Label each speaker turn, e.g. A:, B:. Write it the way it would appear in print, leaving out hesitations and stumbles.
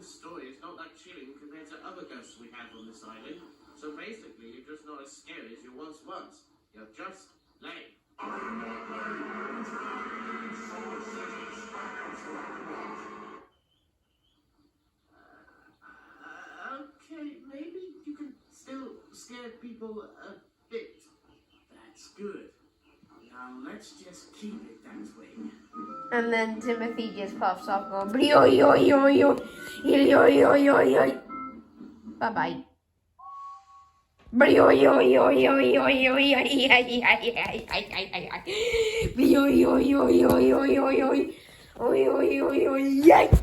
A: Tim's story is not that chilling compared to other ghosts we have on this island. So basically, you're just not as scary as you once was. You're just lame. Okay, maybe you can still scare people a bit. That's good. Now let's just keep it that way.
B: And then Timothy just pops off going, oi, oi, oi, oi, oi, oi, oi, oi. Bye-bye. Oi, oi, oi, oi, oi, oi, oi, oi, oi, oi, oi, oi, oi, oi, oi, oi, oi, oi, oi, oi,